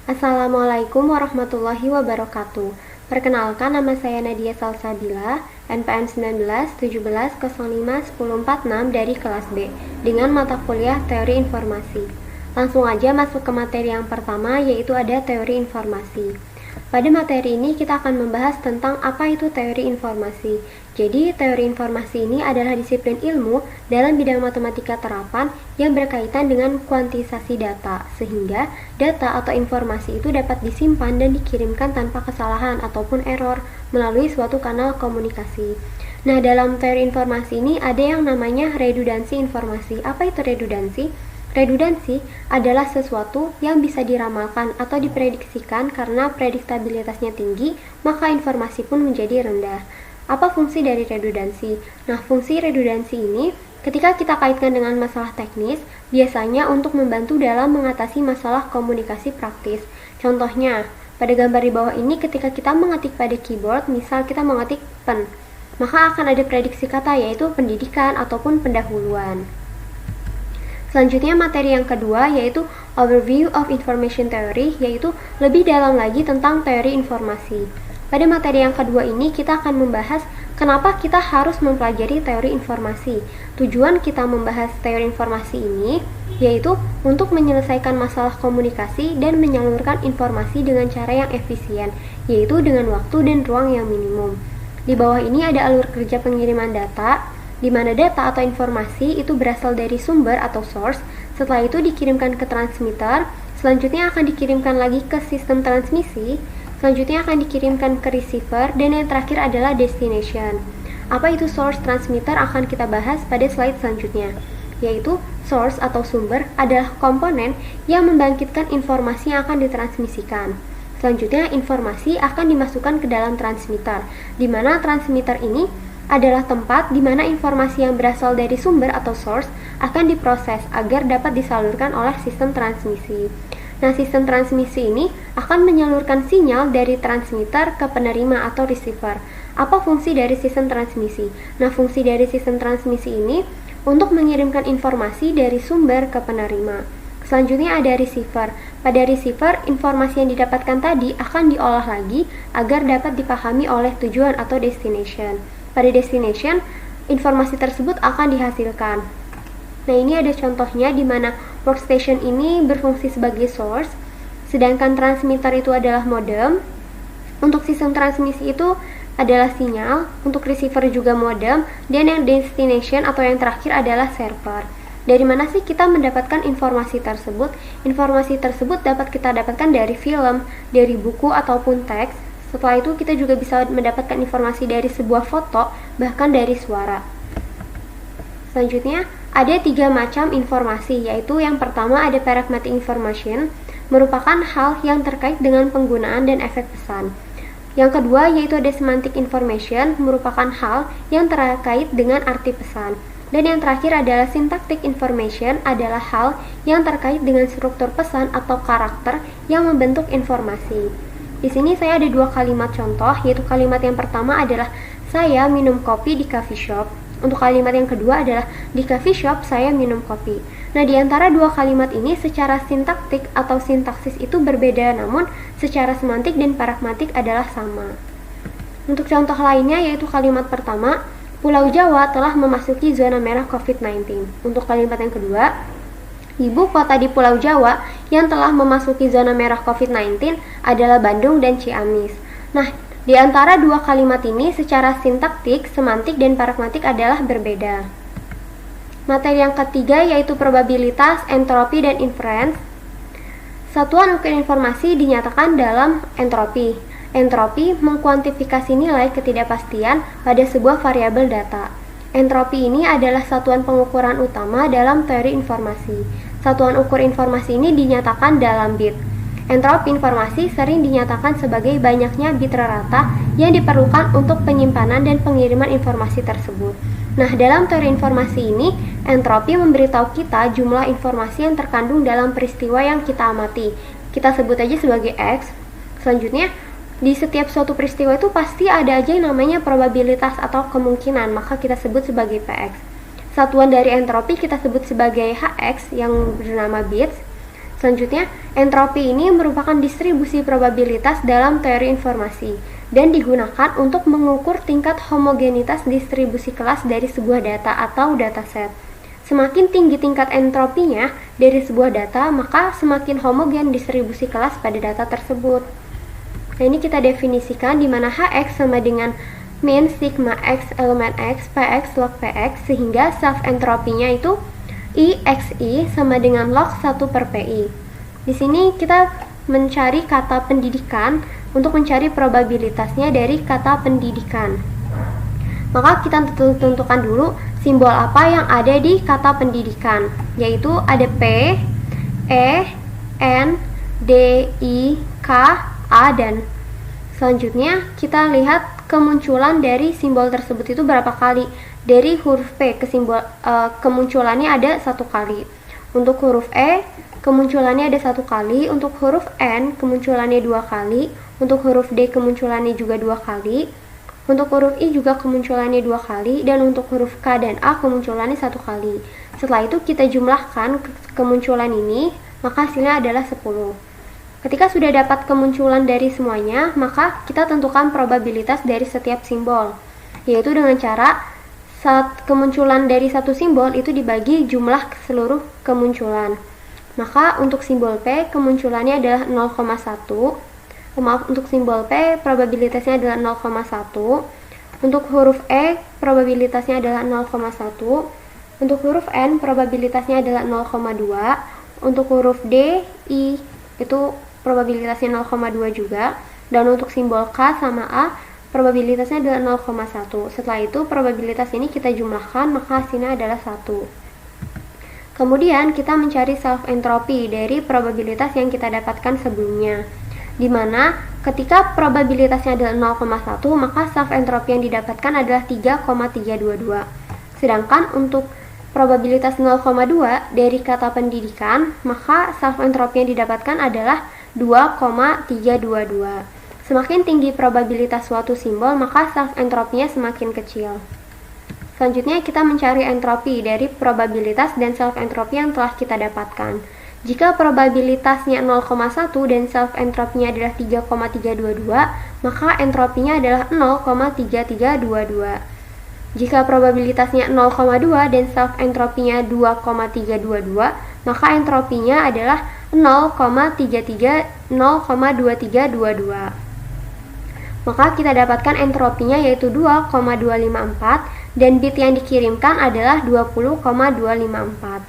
Assalamualaikum warahmatullahi wabarakatuh. Perkenalkan, nama saya Nadia Salsabila, NPM 19 17 05 1046 dari kelas B, dengan mata kuliah Teori Informasi. Langsung aja masuk ke materi yang pertama, yaitu ada teori informasi. Pada materi ini kita akan membahas tentang apa itu teori informasi. Jadi, teori informasi ini adalah disiplin ilmu dalam bidang matematika terapan yang berkaitan dengan kuantitasasi data, sehingga data atau informasi itu dapat disimpan dan dikirimkan tanpa kesalahan ataupun error melalui suatu kanal komunikasi. Nah, dalam teori informasi ini ada yang namanya redundansi informasi. Apa itu redundansi? Redundansi adalah sesuatu yang bisa diramalkan atau diprediksikan karena prediktabilitasnya tinggi, maka informasi pun menjadi rendah. Apa fungsi dari redundansi? Nah, fungsi redundansi ini ketika kita kaitkan dengan masalah teknis, biasanya untuk membantu dalam mengatasi masalah komunikasi praktis. Contohnya, pada gambar di bawah ini ketika kita mengetik pada keyboard, misal kita mengetik pen, maka akan ada prediksi kata yaitu pendidikan ataupun pendahuluan. Selanjutnya materi yang kedua yaitu Overview of Information Theory, yaitu lebih dalam lagi tentang teori informasi. Pada materi yang kedua ini kita akan membahas kenapa kita harus mempelajari teori informasi. Tujuan kita membahas teori informasi ini yaitu untuk menyelesaikan masalah komunikasi dan menyalurkan informasi dengan cara yang efisien, yaitu dengan waktu dan ruang yang minimum. Di bawah ini ada alur kerja pengiriman data, di mana data atau informasi itu berasal dari sumber atau source, setelah itu dikirimkan ke transmitter, selanjutnya akan dikirimkan lagi ke sistem transmisi, selanjutnya akan dikirimkan ke receiver, dan yang terakhir adalah destination. Apa itu source transmitter akan kita bahas pada slide selanjutnya, yaitu source atau sumber adalah komponen yang membangkitkan informasi yang akan ditransmisikan. Selanjutnya informasi akan dimasukkan ke dalam transmitter, di mana transmitter ini adalah tempat di mana informasi yang berasal dari sumber atau source akan diproses agar dapat disalurkan oleh sistem transmisi. Nah, sistem transmisi ini akan menyalurkan sinyal dari transmitter ke penerima atau receiver. Apa fungsi dari sistem transmisi? Nah, fungsi dari sistem transmisi ini untuk mengirimkan informasi dari sumber ke penerima. Selanjutnya ada receiver. Pada receiver, informasi yang didapatkan tadi akan diolah lagi agar dapat dipahami oleh tujuan atau destination. Pada destination, informasi tersebut akan dihasilkan. Nah, ini ada contohnya di mana workstation ini berfungsi sebagai source, sedangkan transmitter itu adalah modem. Untuk sistem transmisi itu adalah sinyal, untuk receiver juga modem, dan yang destination atau yang terakhir adalah server. Dari mana sih kita mendapatkan informasi tersebut? Informasi tersebut dapat kita dapatkan dari film, dari buku ataupun teks. Setelah itu kita juga bisa mendapatkan informasi dari sebuah foto, bahkan dari suara. Selanjutnya, ada 3 macam informasi, yaitu yang pertama ada pragmatic information, merupakan hal yang terkait dengan penggunaan dan efek pesan. Yang kedua yaitu ada semantic information, merupakan hal yang terkait dengan arti pesan. Dan yang terakhir adalah syntactic information, adalah hal yang terkait dengan struktur pesan atau karakter yang membentuk informasi. Di sini saya ada 2 kalimat contoh, yaitu kalimat yang pertama adalah saya minum kopi di coffee shop. Untuk kalimat yang kedua adalah di coffee shop saya minum kopi. Nah, di antara 2 kalimat ini secara sintaktik atau sintaksis itu berbeda, namun secara semantik dan pragmatik adalah sama. Untuk contoh lainnya yaitu kalimat pertama, Pulau Jawa telah memasuki zona merah COVID-19. Untuk kalimat yang kedua, ibu kota di Pulau Jawa yang telah memasuki zona merah COVID-19 adalah Bandung dan Ciamis. Nah, di antara 2 kalimat ini secara sintaktik, semantik, dan pragmatik adalah berbeda. Materi yang ketiga yaitu probabilitas, entropi, dan inference. Satuan ukur informasi dinyatakan dalam entropi. Entropi mengkuantifikasi nilai ketidakpastian pada sebuah variabel data. Entropi ini adalah satuan pengukuran utama dalam teori informasi. Satuan ukur informasi ini dinyatakan dalam bit. Entropi informasi sering dinyatakan sebagai banyaknya bit rata yang diperlukan untuk penyimpanan dan pengiriman informasi tersebut. Nah, dalam teori informasi ini, entropi memberitahu kita jumlah informasi yang terkandung dalam peristiwa yang kita amati. Kita sebut aja sebagai X. Selanjutnya, di setiap suatu peristiwa itu pasti ada aja yang namanya probabilitas atau kemungkinan, maka kita sebut sebagai Px. Satuan dari entropi kita sebut sebagai Hx yang bernama bits. Selanjutnya, entropi ini merupakan distribusi probabilitas dalam teori informasi dan digunakan untuk mengukur tingkat homogenitas distribusi kelas dari sebuah data atau dataset. Semakin tinggi tingkat entropinya dari sebuah data, maka semakin homogen distribusi kelas pada data tersebut. Nah, ini kita definisikan di mana Hx sama dengan min sigma x elemen x px log px, sehingga self entropinya itu IXI sama dengan log 1 per PI. Di sini kita mencari kata pendidikan untuk mencari probabilitasnya dari kata pendidikan. Maka kita tentukan dulu simbol apa yang ada di kata pendidikan, yaitu ada P, E, N, D, I, K, A, dan selanjutnya kita lihat kemunculan dari simbol tersebut itu berapa kali. Dari huruf P kemunculannya ada 1 kali. Untuk huruf E kemunculannya ada 1 kali. Untuk huruf N kemunculannya 2 kali. Untuk huruf D kemunculannya juga 2 kali. Untuk huruf I juga kemunculannya 2 kali. Dan untuk huruf K dan A kemunculannya 1 kali. Setelah itu kita jumlahkan kemunculan ini, maka hasilnya adalah 10. Ketika sudah dapat kemunculan dari semuanya, maka kita tentukan probabilitas dari setiap simbol, yaitu dengan cara saat kemunculan dari satu simbol itu dibagi jumlah seluruh kemunculan. Maka untuk simbol P kemunculannya adalah 0,1. Untuk simbol P probabilitasnya adalah 0,1. Untuk huruf E probabilitasnya adalah 0,1. Untuk huruf N probabilitasnya adalah 0,2. Untuk huruf D, I itu probabilitasnya 0,2 juga. Dan untuk simbol K sama A probabilitasnya adalah 0,1. Setelah itu probabilitas ini kita jumlahkan, maka hasilnya adalah 1. Kemudian kita mencari self entropi dari probabilitas yang kita dapatkan sebelumnya, di mana ketika probabilitasnya adalah 0,1, maka self entropi yang didapatkan adalah 3,322. Sedangkan untuk probabilitas 0,2 dari kata pendidikan, maka self entropi yang didapatkan adalah 2,322. Semakin tinggi probabilitas suatu simbol, maka self entropinya semakin kecil. Selanjutnya kita mencari entropi dari probabilitas dan self entropi yang telah kita dapatkan. Jika probabilitasnya 0,1 dan self entropinya adalah 3,322, maka entropinya adalah 0,3322. Jika probabilitasnya 0,2 dan self entropinya 2,322, maka entropinya adalah 0,2322. Maka kita dapatkan entropinya yaitu 2,254 dan bit yang dikirimkan adalah 20,254.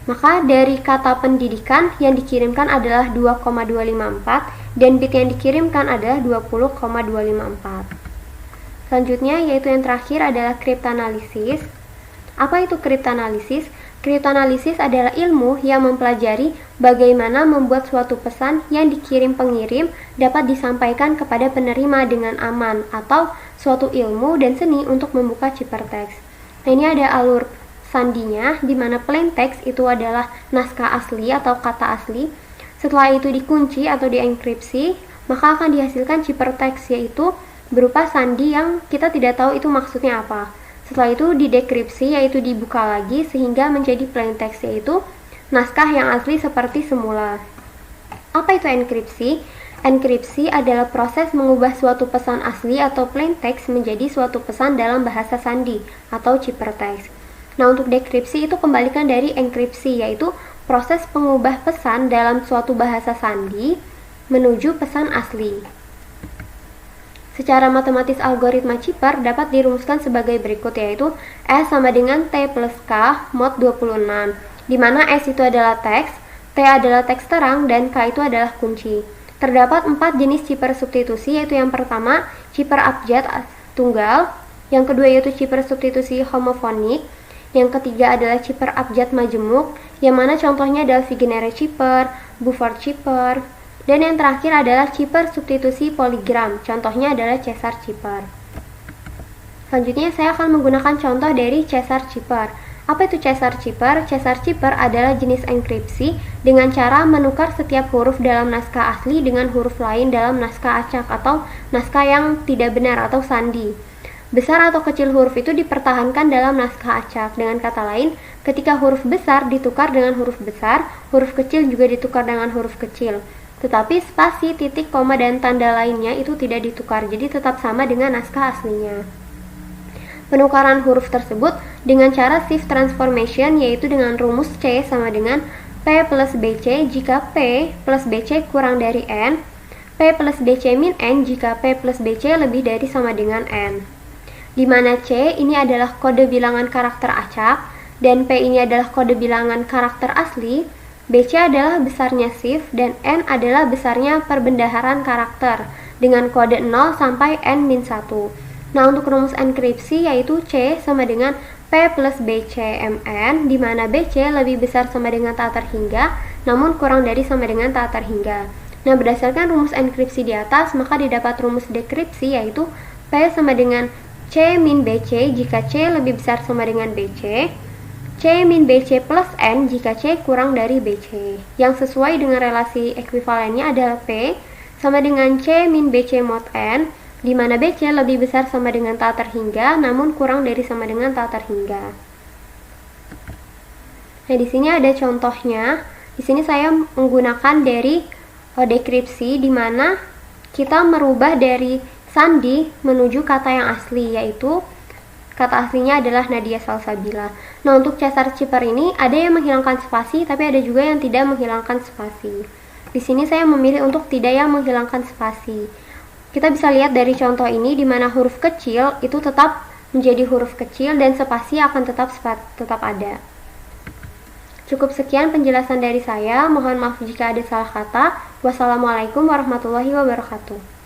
Maka dari kata pendidikan yang dikirimkan adalah 2,254 dan bit yang dikirimkan adalah 20,254. Selanjutnya yaitu yang terakhir adalah kriptanalisis. Apa itu kriptanalisis? Kriptanalisis adalah ilmu yang mempelajari bagaimana membuat suatu pesan yang dikirim pengirim dapat disampaikan kepada penerima dengan aman, atau suatu ilmu dan seni untuk membuka ciphertext. Nah, ini ada alur sandinya, di mana plain text itu adalah naskah asli atau kata asli. Setelah itu dikunci atau dienkripsi, maka akan dihasilkan ciphertext, yaitu berupa sandi yang kita tidak tahu itu maksudnya apa. Setelah itu didekripsi, yaitu dibuka lagi sehingga menjadi plain text, yaitu naskah yang asli seperti semula. Apa itu enkripsi? Enkripsi adalah proses mengubah suatu pesan asli atau plain text menjadi suatu pesan dalam bahasa sandi atau ciphertext. Nah, untuk dekripsi itu kembalikan dari enkripsi, yaitu proses pengubah pesan dalam suatu bahasa sandi menuju pesan asli. Secara matematis algoritma Cipher dapat dirumuskan sebagai berikut, yaitu S sama dengan T plus K mod 26, di mana S itu adalah teks, T adalah teks terang, dan K itu adalah kunci. Terdapat 4 jenis Cipher substitusi, yaitu yang pertama Cipher abjad tunggal, yang kedua yaitu Cipher substitusi homofonik, yang ketiga adalah Cipher abjad majemuk, yang mana contohnya adalah Vigenère Cipher, Beaufort Cipher, dan yang terakhir adalah Cipher substitusi poligram, contohnya adalah Caesar Cipher. Selanjutnya saya akan menggunakan contoh dari Caesar Cipher. Apa itu Caesar Cipher? Caesar Cipher adalah jenis enkripsi dengan cara menukar setiap huruf dalam naskah asli dengan huruf lain dalam naskah acak atau naskah yang tidak benar atau sandi. Besar atau kecil huruf itu dipertahankan dalam naskah acak. Dengan kata lain, ketika huruf besar ditukar dengan huruf besar, huruf kecil juga ditukar dengan huruf kecil. Tetapi spasi, titik, koma, dan tanda lainnya itu tidak ditukar, jadi tetap sama dengan naskah aslinya. Penukaran huruf tersebut dengan cara shift transformation, yaitu dengan rumus C sama dengan P plus BC jika P plus BC kurang dari N, P plus BC min N jika P plus BC lebih dari sama dengan N. Di mana C ini adalah kode bilangan karakter acak dan P ini adalah kode bilangan karakter asli, BC adalah besarnya shift dan N adalah besarnya perbendaharaan karakter dengan kode 0 sampai N-1. Nah, untuk rumus enkripsi yaitu C sama dengan P plus BC MN, di mana BC lebih besar sama dengan tak terhingga, namun kurang dari sama dengan tak terhingga. Nah, berdasarkan rumus enkripsi di atas, maka didapat rumus dekripsi yaitu P sama dengan C min BC jika C lebih besar sama dengan BC, C min BC plus N jika C kurang dari BC. Yang sesuai dengan relasi ekuivalennya adalah P sama dengan C min BC mod N, di mana BC lebih besar sama dengan tak terhingga, namun kurang dari sama dengan tak terhingga. Nah, di sini ada contohnya. Di sini saya menggunakan dari dekripsi, di mana kita merubah dari sandi menuju kata yang asli, yaitu kata aslinya adalah Nadia Salsabila. Nah, untuk Cesar Ciper ini ada yang menghilangkan spasi, tapi ada juga yang tidak menghilangkan spasi. Di sini saya memilih untuk tidak yang menghilangkan spasi. Kita bisa lihat dari contoh ini di mana huruf kecil itu tetap menjadi huruf kecil dan spasi akan tetap ada. Cukup sekian penjelasan dari saya. Mohon maaf jika ada salah kata. Wassalamualaikum warahmatullahi wabarakatuh.